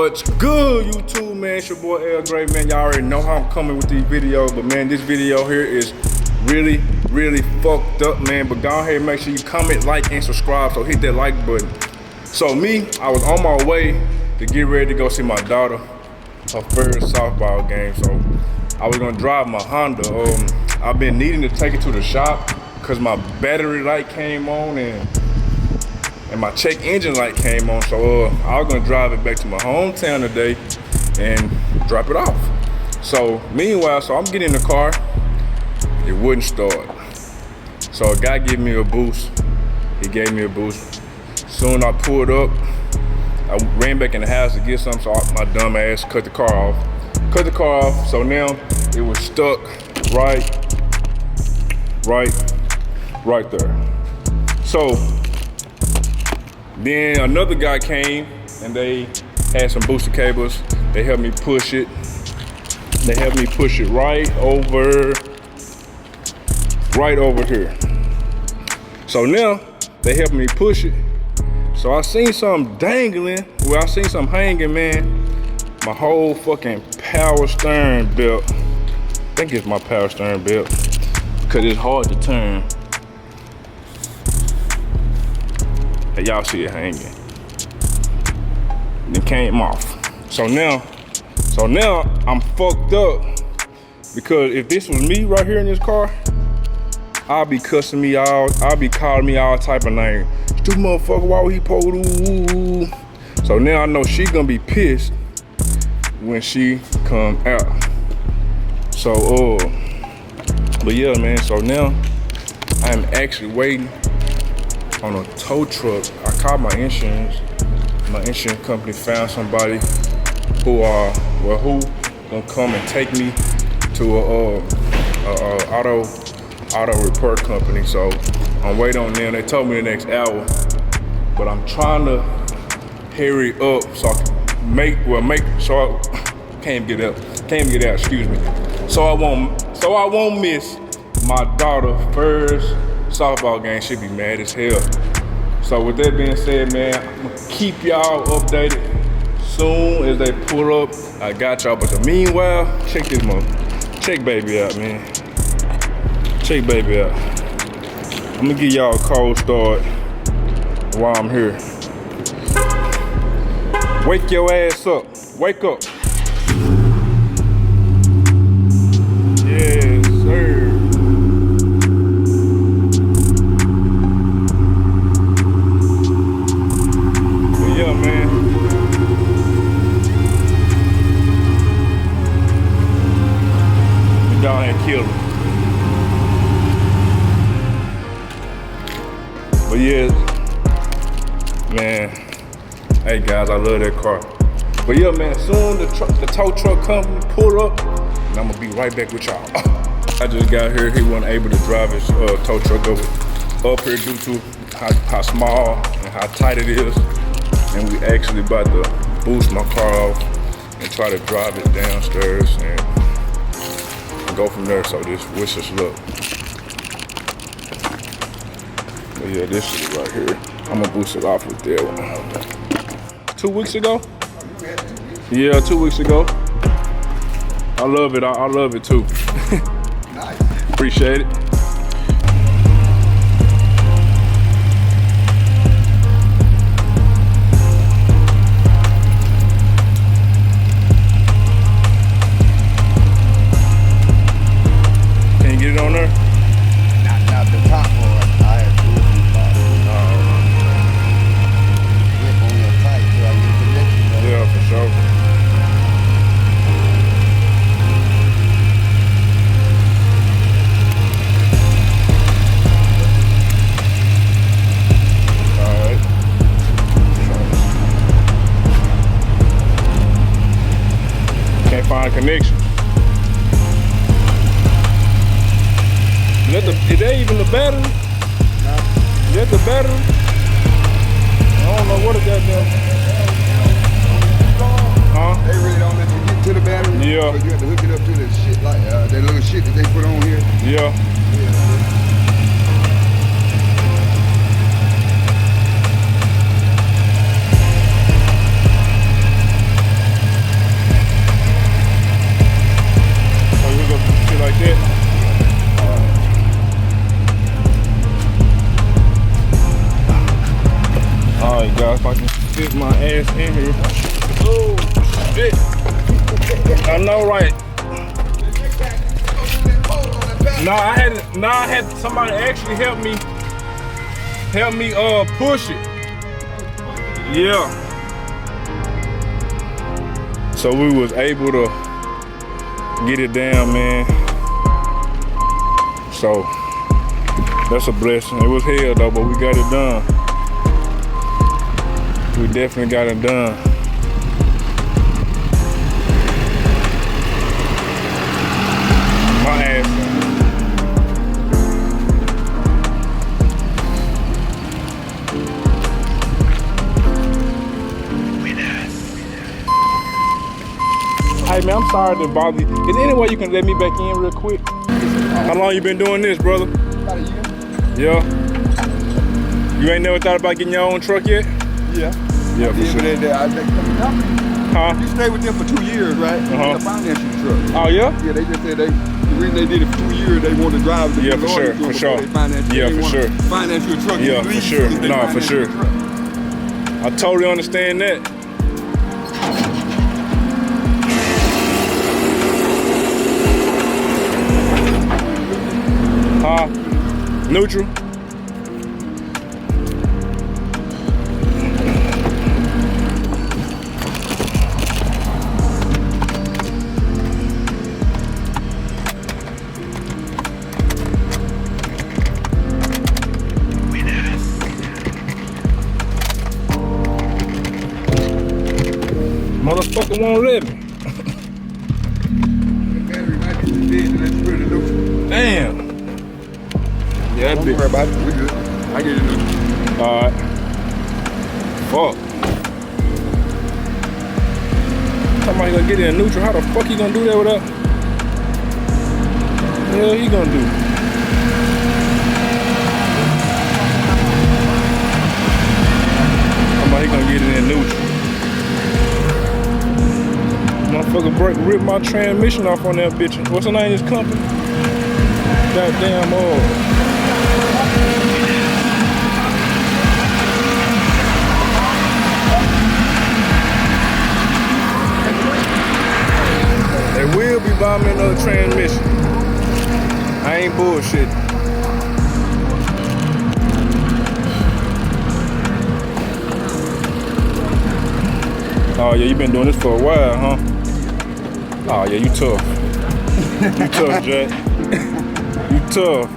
What's good, YouTube, man? It's your boy L Gray, man. Y'all already know how I'm coming with these videos, but man, this video here is really fucked up, man. But go ahead and make sure you comment, like, and subscribe. So hit that like button. So me, I was on my way to get ready to go see my daughter, her first softball game. So I was gonna drive my Honda. I've been needing to take it to the shop because my battery light came on and my check engine light came on. So I was gonna drive it back to my hometown today and drop it off. So meanwhile, I'm getting in the car, it wouldn't start. So a guy gave me a boost. He gave me a boost. Soon I pulled up, I ran back in the house to get something, so my dumb ass cut the car off. So now it was stuck right there. So then another guy came and they had some booster cables. They helped me push it. They helped me push it right over here. So now they helped me push it. So I seen something dangling. Well, I seen something hanging, man. My whole fucking power steering belt. I think it's my power steering belt, because it's hard to turn. And y'all see it hanging. And it came off. So now I'm fucked up, because if this was me right here in this car, I'll be cussing me out. I'll be calling me all type of names. Stupid motherfucker, why would he pull? Ooh. So now I know she gonna be pissed when she come out. So but yeah, man, so now I'm actually waiting on a tow truck. I called my insurance. My insurance company found somebody who gonna come and take me to a auto repair company. So I'm waiting on them. They told me the next hour, but I'm trying to hurry up so I can get out. Excuse me. So I won't miss my daughter's first softball game. She'll be mad as hell. So with that being said, man, I'm gonna keep y'all updated soon as they pull up. I got y'all. But meanwhile, check baby out, man. Check baby out. I'm gonna give y'all a cold start while I'm here. Wake your ass up. Wake up. Yes, sir. But yeah, man. We down here kill him. But yeah, man. Hey guys, I love that car. But yeah, man, soon the tow truck company pull up, and I'm gonna be right back with y'all. I just got here. He wasn't able to drive his tow truck up here due to how small and how tight it is. And we actually about to boost my car off and try to drive it downstairs and go from there. So just wish us luck. But yeah, this is right here. I'm gonna boost it off with that one. 2 weeks ago? Yeah, 2 weeks ago. I love it. I love it too. Nice. Appreciate it. Can you get it on there? Not the top part. I had to do it on your tight so I get connection. Yeah, for sure. Can't find a connection. Is that even the battery? No. Is that the battery? I don't know what it got there. Huh? They really don't let you get to the battery. Yeah. So you have to hook it up to the shit like that little shit that they put on here. Yeah. ass in here. Oh shit! I know, right? I had somebody actually help me push it. Yeah. So we was able to get it down, man. So that's a blessing. It was hell though, but we got it done. We definitely got it done. My ass. Hey man, I'm sorry to bother you. Is there any way you can let me back in real quick? How long you been doing this, brother? About a year. Yeah. You ain't never thought about getting your own truck yet? Yeah. Yeah, for sure. Huh? You stayed with them for 2 years, right? Uh-huh. They financed your truck. Oh yeah? Yeah, they just said the reason they did it for 2 years, they wanted to drive. Yeah, for sure, for sure. Yeah, for sure. Finance your truck. Yeah, for sure. No, for sure. I totally understand that. Huh? Neutral? Motherfucker won't let me. Damn. Yeah, that Don't bitch. worry about it. We good. I get it new. Alright. Fuck. Somebody gonna get in neutral. How the fuck he gonna do that without? The hell he gonna do? Somebody gonna get it in neutral. Motherfucker rip my transmission off on that bitch. What's the name of this company? Goddamn oil. They will be buying me another transmission. I ain't bullshit. Oh yeah, you been doing this for a while, huh? Oh yeah, you tough. You tough, Jack. You tough.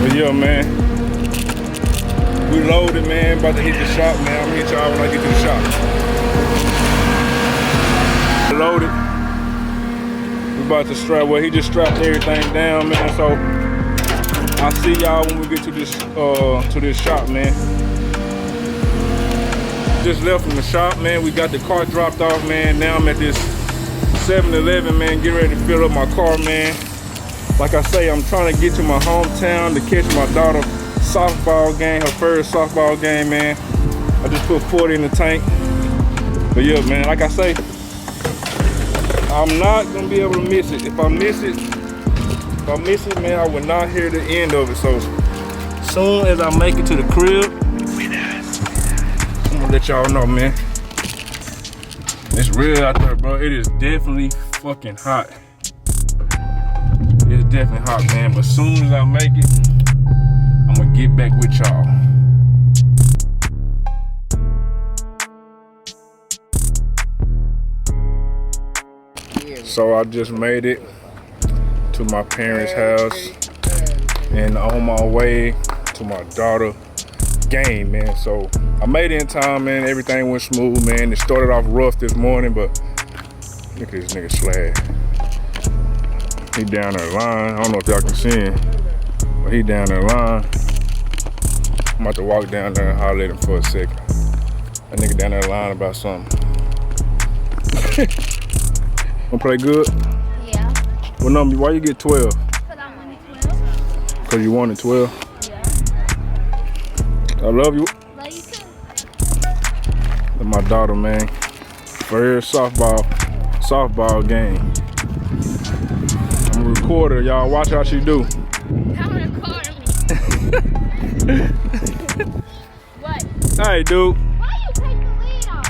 But yeah, man. We loaded, man. About to hit the shop, man. I'm gonna hit y'all when I get to the shop. Loaded. We about to strap. Well, he just strapped everything down, man. So I'll see y'all when we get to this shop, man. Just left from the shop, man. We got the car dropped off, man. Now I'm at this 7-Eleven, man. Getting ready to fill up my car, man. Like I say, I'm trying to get to my hometown to catch my daughter softball game, her first softball game, man. I just put 40 in the tank. But yeah, man, like I say, I'm not gonna be able to miss it. If I miss it, man, I will not hear the end of it. So soon as I make it to the crib, I'm gonna let y'all know, man. It's real out there, bro. It is definitely fucking hot. It's definitely hot, man. But soon as I make it, I'm gonna get back with y'all. So I just made it to my parents' house and on my way to my daughter game, man. So I made it in time, man. Everything went smooth, man. It started off rough this morning, but look at this nigga Slag. He down there line. I don't know if y'all can see him, but he down there line. I'm about to walk down there and holler at him for a second. That nigga down there lying about something. Wanna play good? Yeah. What number? Why you get 12? Because I'm Cause you wanted 12. Yeah. I love you. Love you too. And my daughter, man. First softball game. I'm a recorder, y'all. Watch how she do. Come record me. What? Hey, dude. Why you take the lead off?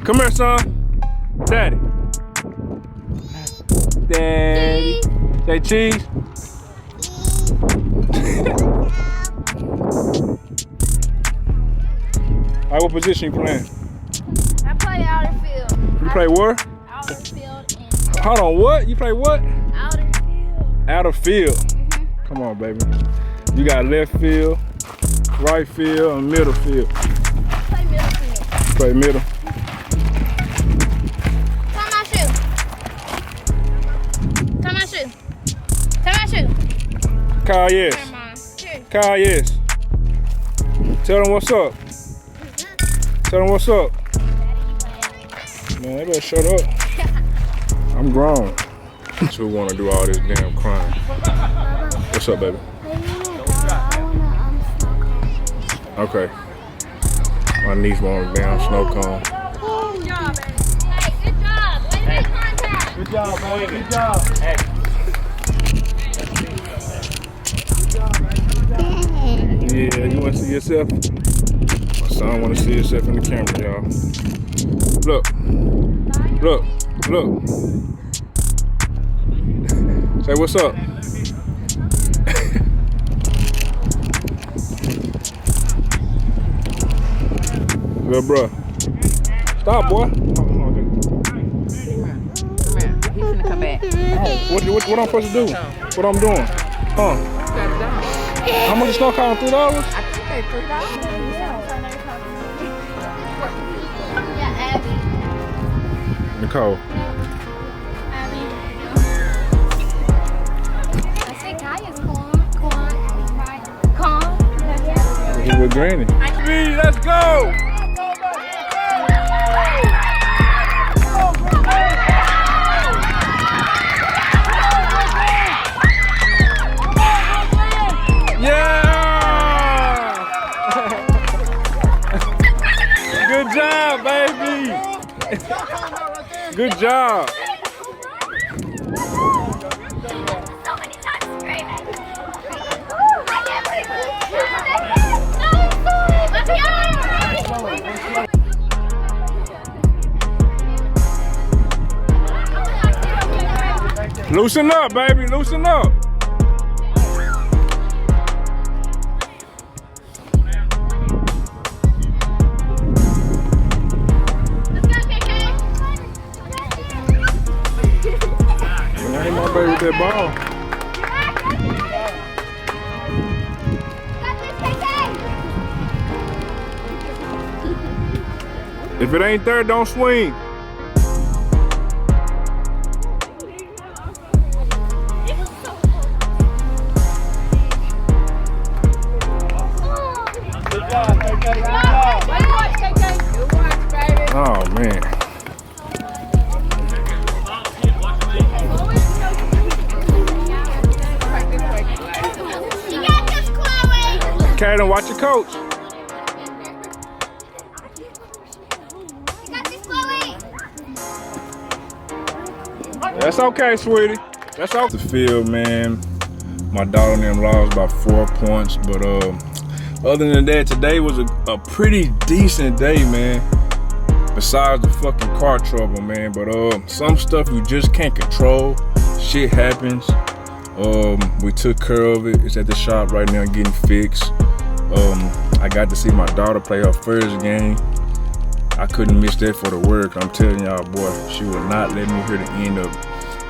Come here, son. Daddy. Daddy. Say cheese. Alright, what position you playing? I play outer field. You play what? Outer field and Hold on, what? You play what? outer field. Outer field. Come on, baby. You got left field, right field, and middle field. Play middle field. Play middle. Tie my shoe. Tie my shoe. Tie my shoe. Kyle, yes. Come on. Here. Kyle, yes. Tell them what's up. Tell them what's up. Man, they better shut up. I'm grown. Who want to do all this damn crying? What's up, baby? Okay. My niece wants a damn snow cone. Good job, baby. Hey, good job. Way to make contact. Good job, baby. Good job. Hey. Yeah, you want to see yourself? My son want to see himself in the camera, y'all. Look. Look. Look. Say what's up. Little bruh. Stop, boy. Come here. He's gonna come back. What I'm supposed to do? What I'm doing? Huh? How much is snow cone? $3? I think they $3. Yeah, Abby. Nicole. Abby. I say Kaya's calm. He with Granny. Let's go! Good job, baby. Good job. So many times screaming. I can't believe it. Loosen up, baby. Loosen up. With that ball. If it ain't there, don't swing. Oh man. Kaden, watch your coach. You got this, Chloe. That's okay, sweetie. That's off the field, man. My daughter and them lost by 4 points, but other than that, today was a pretty decent day, man. Besides the fucking car trouble, man. But some stuff you just can't control. Shit happens. We took care of it. It's at the shop right now getting fixed. I got to see my daughter play her first game. I couldn't miss that for the work. I'm telling y'all, boy, she will not let me hear the end of it.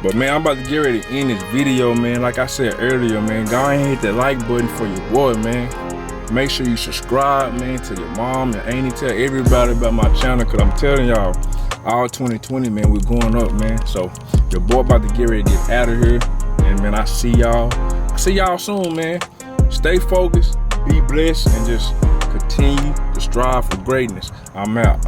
But man, I'm about to get ready to end this video, man. Like I said earlier, man, go ahead and hit that like button for your boy, man. Make sure you subscribe, man, to your mom, your auntie, tell everybody about my channel, because I'm telling y'all, all 2020, man, we're going up, man. So your boy about to get ready to get out of here. And man, I see y'all soon, man. Stay focused, be blessed, and just continue to strive for greatness. I'm out.